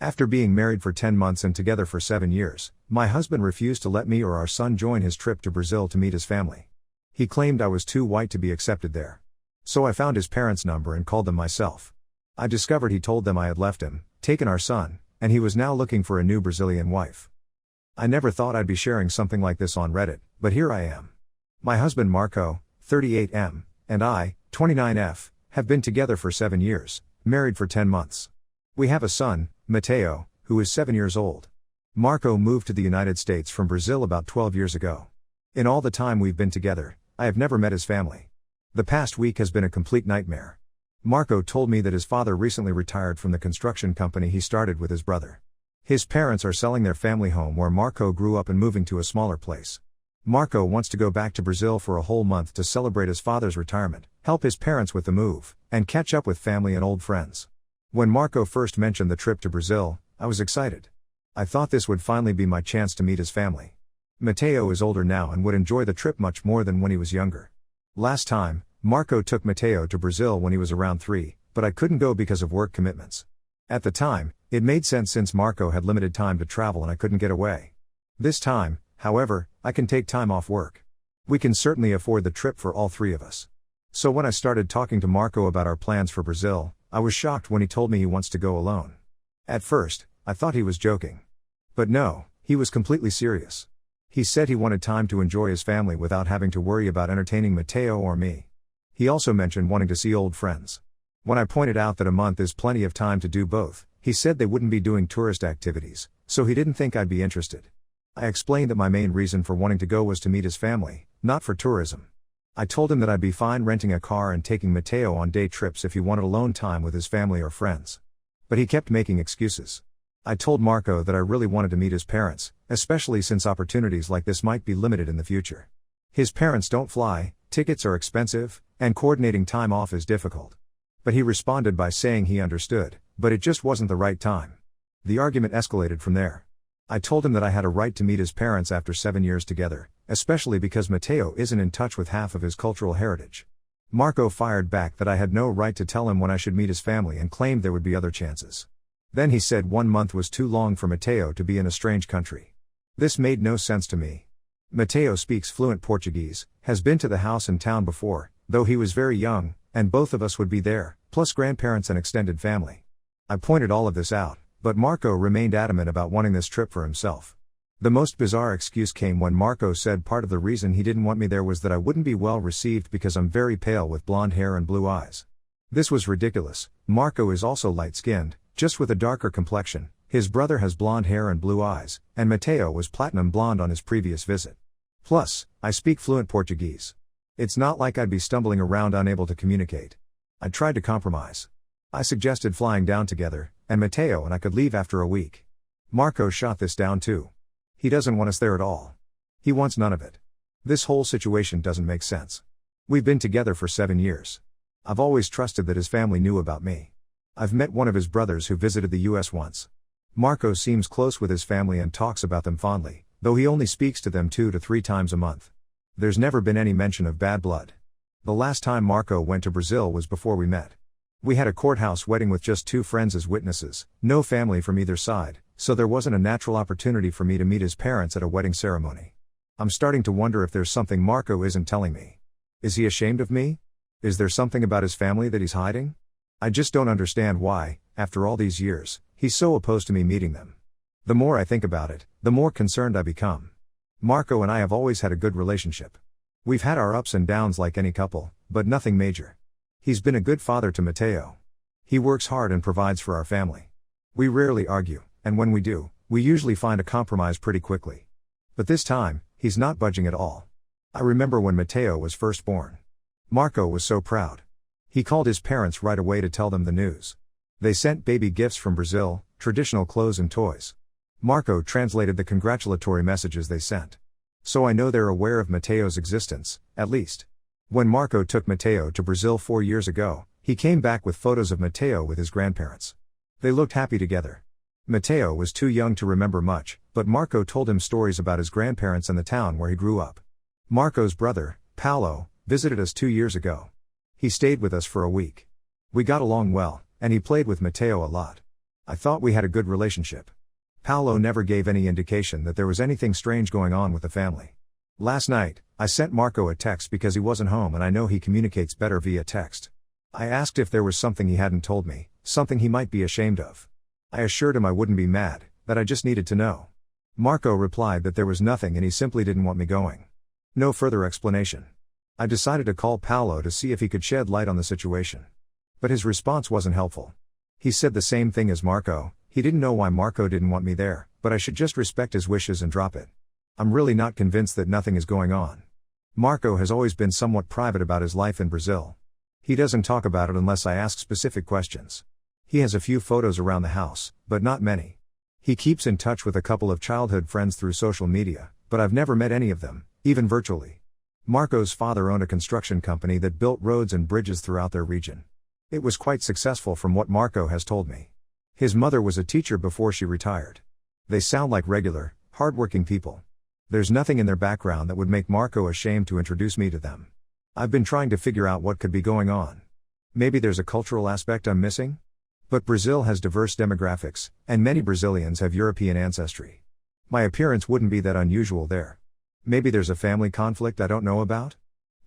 After being married for 10 months and together for 7 years, my husband refused to let me or our son join his trip to Brazil to meet his family. He claimed I was too white to be accepted there. So I found his parents' number and called them myself. I discovered he told them I had left him, taken our son, and he was now looking for a new Brazilian wife. I never thought I'd be sharing something like this on Reddit, but here I am. My husband Marco, 38M, and I, 29F, have been together for 7 years, married for 10 months. We have a son, Mateo, who is 7 years old. Marco moved to the United States from Brazil about 12 years ago. In all the time we've been together, I have never met his family. The past week has been a complete nightmare. Marco told me that his father recently retired from the construction company he started with his brother. His parents are selling their family home where Marco grew up and moving to a smaller place. Marco wants to go back to Brazil for a whole month to celebrate his father's retirement, help his parents with the move, and catch up with family and old friends. When Marco first mentioned the trip to Brazil, I was excited. I thought this would finally be my chance to meet his family. Mateo is older now and would enjoy the trip much more than when he was younger. Last time, Marco took Mateo to Brazil when he was around 3, but I couldn't go because of work commitments. At the time, it made sense since Marco had limited time to travel and I couldn't get away. This time, however, I can take time off work. We can certainly afford the trip for all 3 of us. So when I started talking to Marco about our plans for Brazil, I was shocked when he told me he wants to go alone. At first, I thought he was joking. But no, he was completely serious. He said he wanted time to enjoy his family without having to worry about entertaining Mateo or me. He also mentioned wanting to see old friends. When I pointed out that a month is plenty of time to do both, he said they wouldn't be doing tourist activities, so he didn't think I'd be interested. I explained that my main reason for wanting to go was to meet his family, not for tourism. I told him that I'd be fine renting a car and taking Mateo on day trips if he wanted alone time with his family or friends. But he kept making excuses. I told Marco that I really wanted to meet his parents, especially since opportunities like this might be limited in the future. His parents don't fly, tickets are expensive, and coordinating time off is difficult. But he responded by saying he understood, but it just wasn't the right time. The argument escalated from there. I told him that I had a right to meet his parents after 7 years together, especially because Mateo isn't in touch with half of his cultural heritage. Marco fired back that I had no right to tell him when I should meet his family and claimed there would be other chances. Then he said 1 month was too long for Mateo to be in a strange country. This made no sense to me. Mateo speaks fluent Portuguese, has been to the house in town before, though he was very young, and both of us would be there, plus grandparents and extended family. I pointed all of this out, but Marco remained adamant about wanting this trip for himself. The most bizarre excuse came when Marco said part of the reason he didn't want me there was that I wouldn't be well received because I'm very pale with blonde hair and blue eyes. This was ridiculous. Marco is also light-skinned, just with a darker complexion. His brother has blonde hair and blue eyes, and Mateo was platinum blonde on his previous visit. Plus, I speak fluent Portuguese. It's not like I'd be stumbling around unable to communicate. I tried to compromise. I suggested flying down together, and Mateo and I could leave after a week. Marco shot this down too. He doesn't want us there at all. He wants none of it. This whole situation doesn't make sense. We've been together for 7 years. I've always trusted that his family knew about me. I've met one of his brothers who visited the US once. Marco seems close with his family and talks about them fondly, though he only speaks to them 2 to 3 times a month. There's never been any mention of bad blood. The last time Marco went to Brazil was before we met. We had a courthouse wedding with just 2 friends as witnesses, no family from either side, so there wasn't a natural opportunity for me to meet his parents at a wedding ceremony. I'm starting to wonder if there's something Marco isn't telling me. Is he ashamed of me? Is there something about his family that he's hiding? I just don't understand why, after all these years, he's so opposed to me meeting them. The more I think about it, the more concerned I become. Marco and I have always had a good relationship. We've had our ups and downs like any couple, but nothing major. He's been a good father to Mateo. He works hard and provides for our family. We rarely argue, and when we do, we usually find a compromise pretty quickly. But this time, he's not budging at all. I remember when Mateo was first born. Marco was so proud. He called his parents right away to tell them the news. They sent baby gifts from Brazil, traditional clothes and toys. Marco translated the congratulatory messages they sent. So I know they're aware of Mateo's existence, at least. When Marco took Mateo to Brazil 4 years ago, he came back with photos of Mateo with his grandparents. They looked happy together. Mateo was too young to remember much, but Marco told him stories about his grandparents and the town where he grew up. Marco's brother, Paulo, visited us 2 years ago. He stayed with us for a week. We got along well, and he played with Mateo a lot. I thought we had a good relationship. Paolo never gave any indication that there was anything strange going on with the family. Last night, I sent Marco a text because he wasn't home and I know he communicates better via text. I asked if there was something he hadn't told me, something he might be ashamed of. I assured him I wouldn't be mad, that I just needed to know. Marco replied that there was nothing and he simply didn't want me going. No further explanation. I decided to call Paolo to see if he could shed light on the situation. But his response wasn't helpful. He said the same thing as Marco, he didn't know why Marco didn't want me there, but I should just respect his wishes and drop it. I'm really not convinced that nothing is going on. Marco has always been somewhat private about his life in Brazil. He doesn't talk about it unless I ask specific questions. He has a few photos around the house, but not many. He keeps in touch with a couple of childhood friends through social media, but I've never met any of them, even virtually. Marco's father owned a construction company that built roads and bridges throughout their region. It was quite successful from what Marco has told me. His mother was a teacher before she retired. They sound like regular, hardworking people. There's nothing in their background that would make Marco ashamed to introduce me to them. I've been trying to figure out what could be going on. Maybe there's a cultural aspect I'm missing? But Brazil has diverse demographics, and many Brazilians have European ancestry. My appearance wouldn't be that unusual there. Maybe there's a family conflict I don't know about?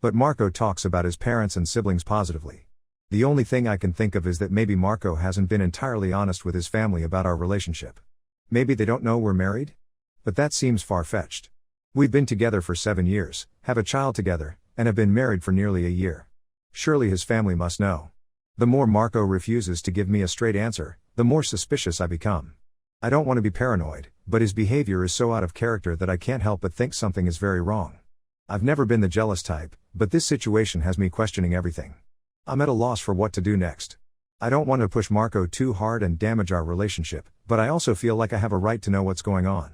But Marco talks about his parents and siblings positively. The only thing I can think of is that maybe Marco hasn't been entirely honest with his family about our relationship. Maybe they don't know we're married? But that seems far-fetched. We've been together for 7 years, have a child together, and have been married for nearly a year. Surely his family must know. The more Marco refuses to give me a straight answer, the more suspicious I become. I don't want to be paranoid, but his behavior is so out of character that I can't help but think something is very wrong. I've never been the jealous type, but this situation has me questioning everything. I'm at a loss for what to do next. I don't want to push Marco too hard and damage our relationship, but I also feel like I have a right to know what's going on.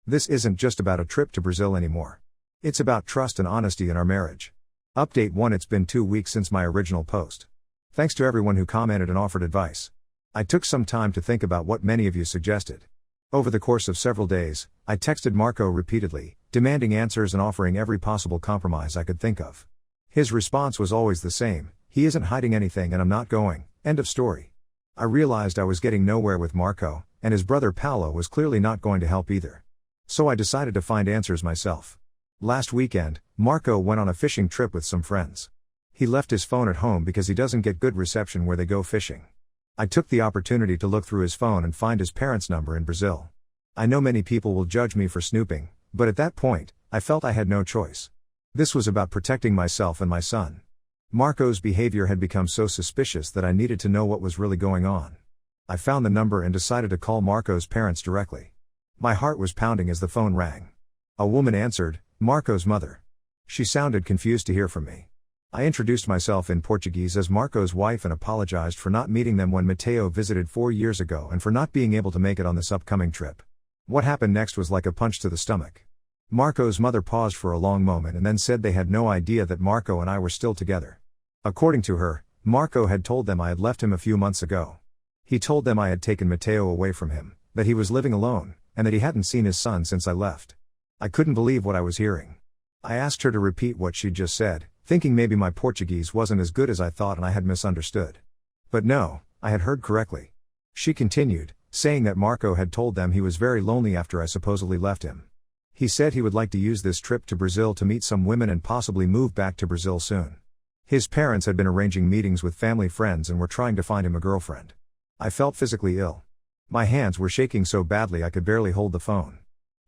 This isn't just about a trip to Brazil anymore. It's about trust and honesty in our marriage. Update 1. It's been 2 weeks since my original post. Thanks to everyone who commented and offered advice. I took some time to think about what many of you suggested. Over the course of several days, I texted Marco repeatedly, demanding answers and offering every possible compromise I could think of. His response was always the same: he isn't hiding anything and I'm not going, end of story. I realized I was getting nowhere with Marco, and his brother Paolo was clearly not going to help either. So I decided to find answers myself. Last weekend, Marco went on a fishing trip with some friends. He left his phone at home because he doesn't get good reception where they go fishing. I took the opportunity to look through his phone and find his parents' number in Brazil. I know many people will judge me for snooping, but at that point, I felt I had no choice. This was about protecting myself and my son. Marco's behavior had become so suspicious that I needed to know what was really going on. I found the number and decided to call Marco's parents directly. My heart was pounding as the phone rang. A woman answered, Marco's mother. She sounded confused to hear from me. I introduced myself in Portuguese as Marco's wife and apologized for not meeting them when Mateo visited 4 years ago and for not being able to make it on this upcoming trip. What happened next was like a punch to the stomach. Marco's mother paused for a long moment and then said they had no idea that Marco and I were still together. According to her, Marco had told them I had left him a few months ago. He told them I had taken Mateo away from him, that he was living alone, and that he hadn't seen his son since I left. I couldn't believe what I was hearing. I asked her to repeat what she'd just said, thinking maybe my Portuguese wasn't as good as I thought and I had misunderstood. But no, I had heard correctly. She continued, saying that Marco had told them he was very lonely after I supposedly left him. He said he would like to use this trip to Brazil to meet some women and possibly move back to Brazil soon. His parents had been arranging meetings with family friends and were trying to find him a girlfriend. I felt physically ill. My hands were shaking so badly I could barely hold the phone.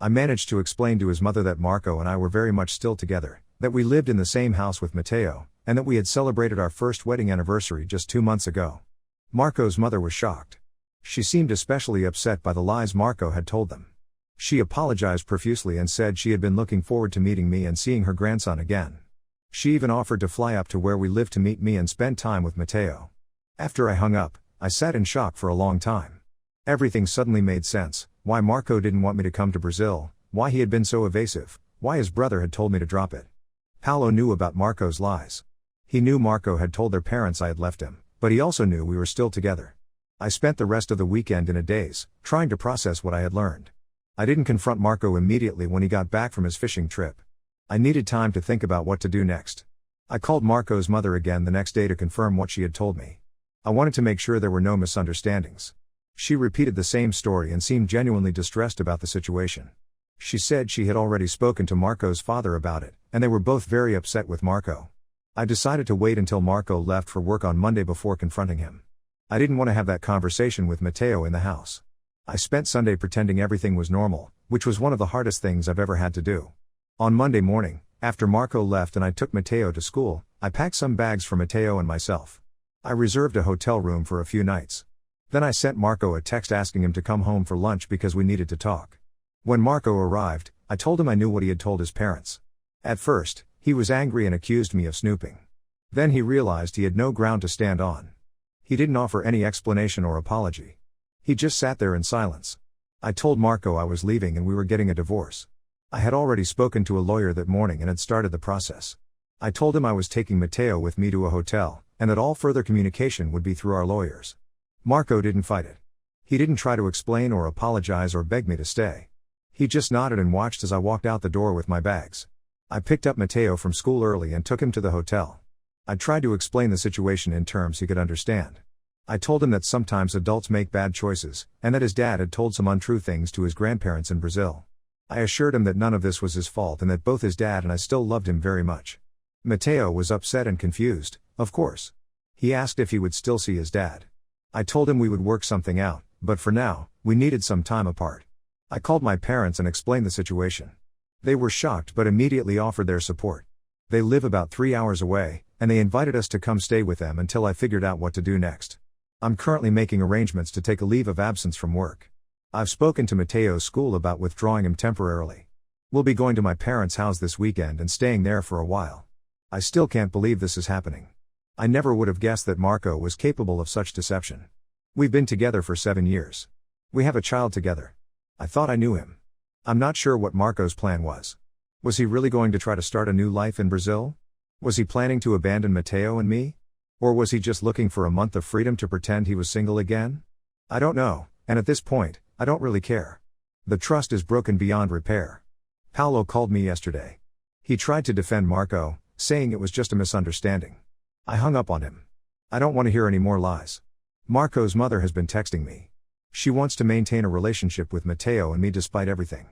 I managed to explain to his mother that Marco and I were very much still together, that we lived in the same house with Mateo, and that we had celebrated our first wedding anniversary just 2 months ago. Marco's mother was shocked. She seemed especially upset by the lies Marco had told them. She apologized profusely and said she had been looking forward to meeting me and seeing her grandson again. She even offered to fly up to where we lived to meet me and spend time with Mateo. After I hung up, I sat in shock for a long time. Everything suddenly made sense: why Marco didn't want me to come to Brazil, why he had been so evasive, why his brother had told me to drop it. Paolo knew about Marco's lies. He knew Marco had told their parents I had left him, but he also knew we were still together. I spent the rest of the weekend in a daze, trying to process what I had learned. I didn't confront Marco immediately when he got back from his fishing trip. I needed time to think about what to do next. I called Marco's mother again the next day to confirm what she had told me. I wanted to make sure there were no misunderstandings. She repeated the same story and seemed genuinely distressed about the situation. She said she had already spoken to Marco's father about it, and they were both very upset with Marco. I decided to wait until Marco left for work on Monday before confronting him. I didn't want to have that conversation with Matteo in the house. I spent Sunday pretending everything was normal, which was one of the hardest things I've ever had to do. On Monday morning, after Marco left and I took Matteo to school, I packed some bags for Matteo and myself. I reserved a hotel room for a few nights. Then I sent Marco a text asking him to come home for lunch because we needed to talk. When Marco arrived, I told him I knew what he had told his parents. At first, he was angry and accused me of snooping. Then he realized he had no ground to stand on. He didn't offer any explanation or apology. He just sat there in silence. I told Marco I was leaving and we were getting a divorce. I had already spoken to a lawyer that morning and had started the process. I told him I was taking Matteo with me to a hotel, and that all further communication would be through our lawyers. Marco didn't fight it. He didn't try to explain or apologize or beg me to stay. He just nodded and watched as I walked out the door with my bags. I picked up Matteo from school early and took him to the hotel. I tried to explain the situation in terms he could understand. I told him that sometimes adults make bad choices, and that his dad had told some untrue things to his grandparents in Brazil. I assured him that none of this was his fault and that both his dad and I still loved him very much. Matteo was upset and confused, of course. He asked if he would still see his dad. I told him we would work something out, but for now, we needed some time apart. I called my parents and explained the situation. They were shocked but immediately offered their support. They live about 3 hours away, and they invited us to come stay with them until I figured out what to do next. I'm currently making arrangements to take a leave of absence from work. I've spoken to Matteo's school about withdrawing him temporarily. We'll be going to my parents' house this weekend and staying there for a while. I still can't believe this is happening. I never would have guessed that Marco was capable of such deception. We've been together for 7 years. We have a child together. I thought I knew him. I'm not sure what Marco's plan was. Was he really going to try to start a new life in Brazil? Was he planning to abandon Matteo and me? Or was he just looking for a month of freedom to pretend he was single again? I don't know, and at this point, I don't really care. The trust is broken beyond repair. Paolo called me yesterday. He tried to defend Marco, saying it was just a misunderstanding. I hung up on him. I don't want to hear any more lies. Marco's mother has been texting me. She wants to maintain a relationship with Matteo and me despite everything.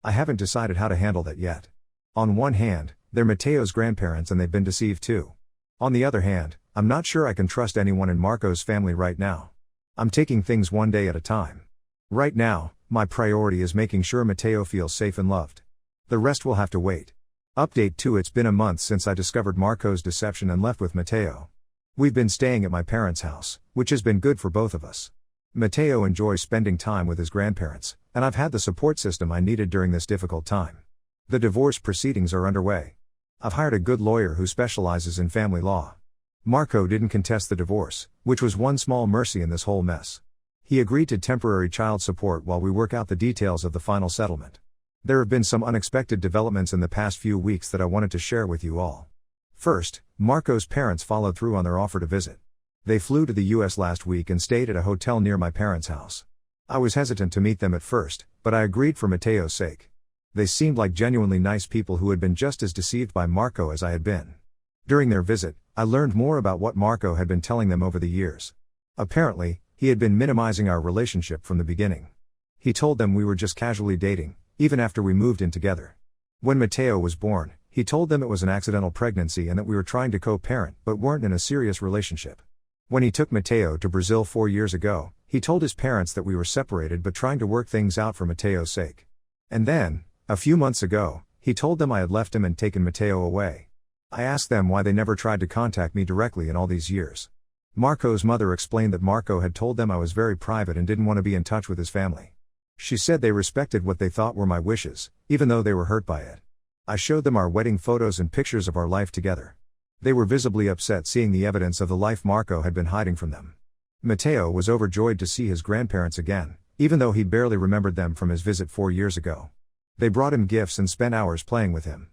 I haven't decided how to handle that yet. On one hand, they're Matteo's grandparents and they've been deceived too. On the other hand, I'm not sure I can trust anyone in Marco's family right now. I'm taking things one day at a time. Right now, my priority is making sure Matteo feels safe and loved. The rest will have to wait. Update 2: It's been a month since I discovered Marco's deception and left with Matteo. We've been staying at my parents' house, which has been good for both of us. Matteo enjoys spending time with his grandparents, and I've had the support system I needed during this difficult time. The divorce proceedings are underway. I've hired a good lawyer who specializes in family law. Marco didn't contest the divorce, which was one small mercy in this whole mess. He agreed to temporary child support while we work out the details of the final settlement. There have been some unexpected developments in the past few weeks that I wanted to share with you all. First, Marco's parents followed through on their offer to visit. They flew to the US last week and stayed at a hotel near my parents' house. I was hesitant to meet them at first, but I agreed for Matteo's sake. They seemed like genuinely nice people who had been just as deceived by Marco as I had been. During their visit, I learned more about what Marco had been telling them over the years. Apparently, he had been minimizing our relationship from the beginning. He told them we were just casually dating, even after we moved in together. When Matteo was born, he told them it was an accidental pregnancy and that we were trying to co-parent but weren't in a serious relationship. When he took Matteo to Brazil 4 years ago, he told his parents that we were separated but trying to work things out for Matteo's sake. And then, a few months ago, he told them I had left him and taken Matteo away. I asked them why they never tried to contact me directly in all these years. Marco's mother explained that Marco had told them I was very private and didn't want to be in touch with his family. She said they respected what they thought were my wishes, even though they were hurt by it. I showed them our wedding photos and pictures of our life together. They were visibly upset seeing the evidence of the life Marco had been hiding from them. Matteo was overjoyed to see his grandparents again, even though he barely remembered them from his visit 4 years ago. They brought him gifts and spent hours playing with him.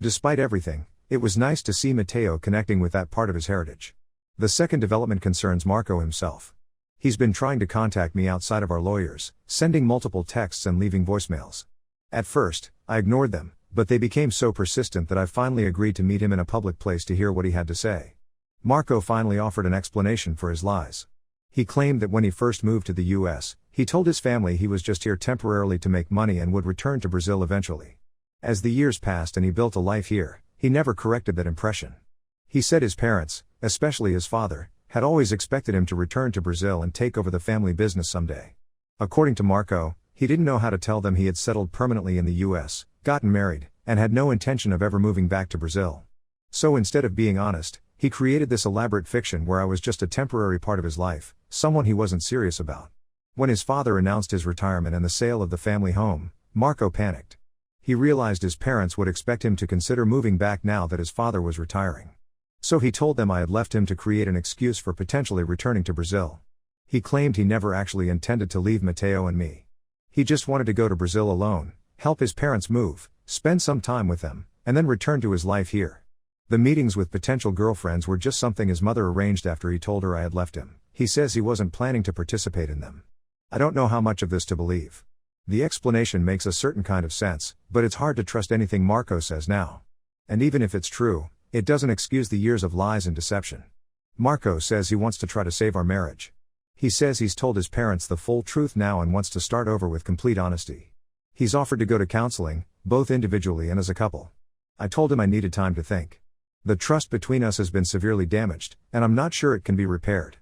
Despite everything, it was nice to see Matteo connecting with that part of his heritage. The second development concerns Marco himself. He's been trying to contact me outside of our lawyers, sending multiple texts and leaving voicemails. At first, I ignored them, but they became so persistent that I finally agreed to meet him in a public place to hear what he had to say. Marco finally offered an explanation for his lies. He claimed that when he first moved to the US, he told his family he was just here temporarily to make money and would return to Brazil eventually. As the years passed and he built a life here, he never corrected that impression. He said his parents, especially his father, had always expected him to return to Brazil and take over the family business someday. According to Marco, he didn't know how to tell them he had settled permanently in the US, gotten married, and had no intention of ever moving back to Brazil. So instead of being honest, he created this elaborate fiction where I was just a temporary part of his life, someone he wasn't serious about. When his father announced his retirement and the sale of the family home, Marco panicked. He realized his parents would expect him to consider moving back now that his father was retiring. So he told them I had left him to create an excuse for potentially returning to Brazil. He claimed he never actually intended to leave Mateo and me. He just wanted to go to Brazil alone, help his parents move, spend some time with them, and then return to his life here. The meetings with potential girlfriends were just something his mother arranged after he told her I had left him. He says he wasn't planning to participate in them. I don't know how much of this to believe. The explanation makes a certain kind of sense, but it's hard to trust anything Marco says now. And even if it's true, it doesn't excuse the years of lies and deception. Marco says he wants to try to save our marriage. He says he's told his parents the full truth now and wants to start over with complete honesty. He's offered to go to counseling, both individually and as a couple. I told him I needed time to think. The trust between us has been severely damaged, and I'm not sure it can be repaired.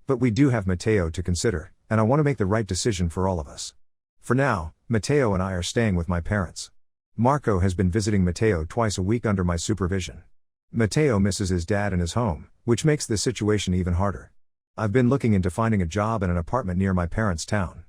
But we do have Mateo to consider, and I want to make the right decision for all of us. For now, Mateo and I are staying with my parents. Marco has been visiting Mateo twice a week under my supervision. Mateo misses his dad and his home, which makes the situation even harder. I've been looking into finding a job and an apartment near my parents' town.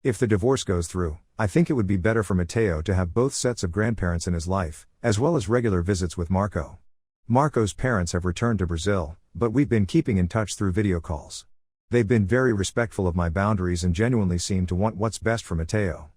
If the divorce goes through, I think it would be better for Mateo to have both sets of grandparents in his life, as well as regular visits with Marco. Marco's parents have returned to Brazil, but we've been keeping in touch through video calls. They've been very respectful of my boundaries and genuinely seem to want what's best for Mateo.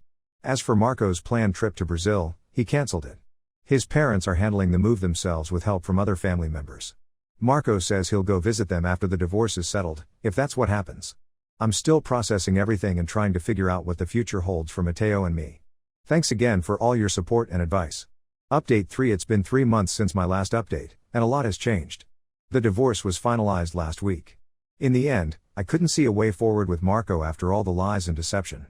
As for Marco's planned trip to Brazil, he cancelled it. His parents are handling the move themselves with help from other family members. Marco says he'll go visit them after the divorce is settled, if that's what happens. I'm still processing everything and trying to figure out what the future holds for Mateo and me. Thanks again for all your support and advice. Update 3. It's been 3 months since my last update, and a lot has changed. The divorce was finalized last week. In the end, I couldn't see a way forward with Marco after all the lies and deception.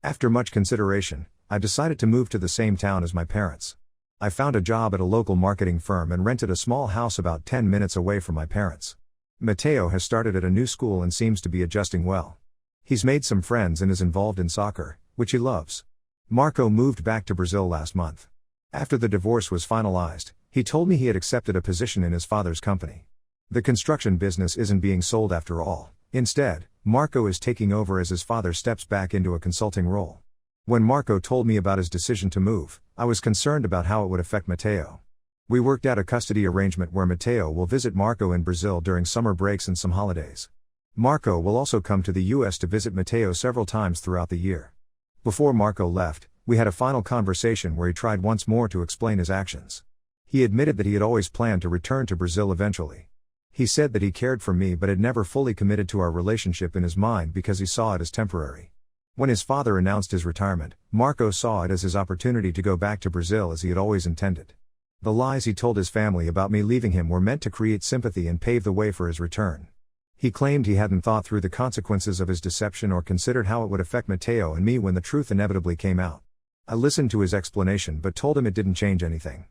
After much consideration, I decided to move to the same town as my parents. I found a job at a local marketing firm and rented a small house about 10 minutes away from my parents. Mateo has started at a new school and seems to be adjusting well. He's made some friends and is involved in soccer, which he loves. Marco moved back to Brazil last month. After the divorce was finalized, he told me he had accepted a position in his father's company. The construction business isn't being sold after all. Instead, Marco is taking over as his father steps back into a consulting role. When Marco told me about his decision to move, I was concerned about how it would affect Mateo. We worked out a custody arrangement where Mateo will visit Marco in Brazil during summer breaks and some holidays. Marco will also come to the US to visit Mateo several times throughout the year. Before Marco left, we had a final conversation where he tried once more to explain his actions. He admitted that he had always planned to return to Brazil eventually. He said that he cared for me but had never fully committed to our relationship in his mind because he saw it as temporary. When his father announced his retirement, Marco saw it as his opportunity to go back to Brazil as he had always intended. The lies he told his family about me leaving him were meant to create sympathy and pave the way for his return. He claimed he hadn't thought through the consequences of his deception or considered how it would affect Mateo and me when the truth inevitably came out. I listened to his explanation but told him it didn't change anything.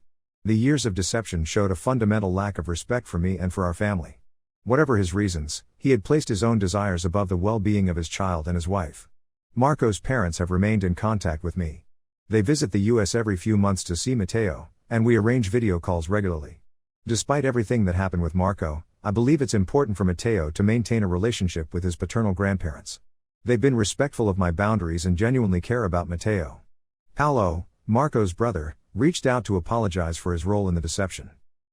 The years of deception showed a fundamental lack of respect for me and for our family. Whatever his reasons, he had placed his own desires above the well-being of his child and his wife. Marco's parents have remained in contact with me. They visit the US every few months to see Mateo, and we arrange video calls regularly. Despite everything that happened with Marco, I believe it's important for Mateo to maintain a relationship with his paternal grandparents. They've been respectful of my boundaries and genuinely care about Mateo. Paulo, Marco's brother, reached out to apologize for his role in the deception.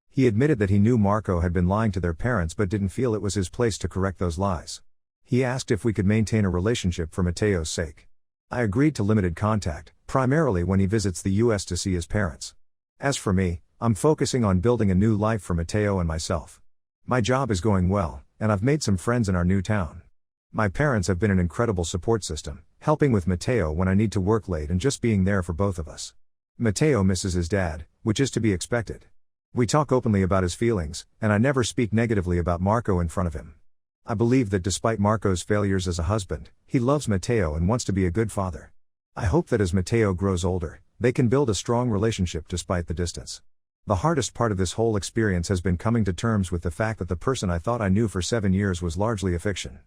He admitted that he knew Marco had been lying to their parents but didn't feel it was his place to correct those lies. He asked if we could maintain a relationship for Mateo's sake. I agreed to limited contact, primarily when he visits the US to see his parents. As for me, I'm focusing on building a new life for Mateo and myself. My job is going well, and I've made some friends in our new town. My parents have been an incredible support system, helping with Mateo when I need to work late and just being there for both of us. Mateo misses his dad, which is to be expected. We talk openly about his feelings, and I never speak negatively about Marco in front of him. I believe that despite Marco's failures as a husband, he loves Matteo and wants to be a good father. I hope that as Matteo grows older, they can build a strong relationship despite the distance. The hardest part of this whole experience has been coming to terms with the fact that the person I thought I knew for 7 years was largely a fiction.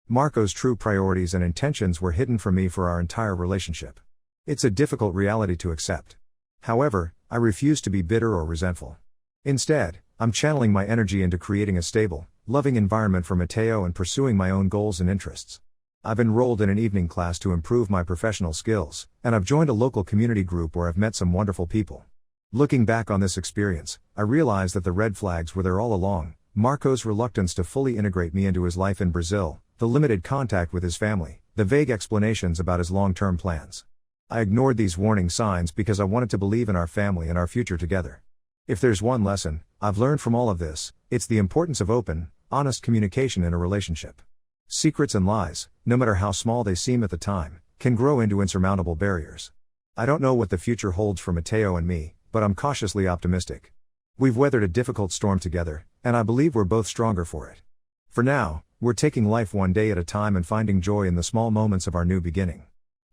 Marco's true priorities and intentions were hidden from me for our entire relationship. It's a difficult reality to accept. However, I refuse to be bitter or resentful. Instead, I'm channeling my energy into creating a stable, loving environment for Matteo and pursuing my own goals and interests. I've enrolled in an evening class to improve my professional skills, and I've joined a local community group where I've met some wonderful people. Looking back on this experience, I realize that the red flags were there all along: Marco's reluctance to fully integrate me into his life in Brazil, the limited contact with his family, the vague explanations about his long-term plans. I ignored these warning signs because I wanted to believe in our family and our future together. If there's one lesson I've learned from all of this, it's the importance of open, honest communication in a relationship. Secrets and lies, no matter how small they seem at the time, can grow into insurmountable barriers. I don't know what the future holds for Matteo and me, but I'm cautiously optimistic. We've weathered a difficult storm together, and I believe we're both stronger for it. For now, we're taking life one day at a time and finding joy in the small moments of our new beginning.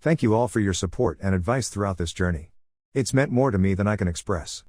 Thank you all for your support and advice throughout this journey. It's meant more to me than I can express.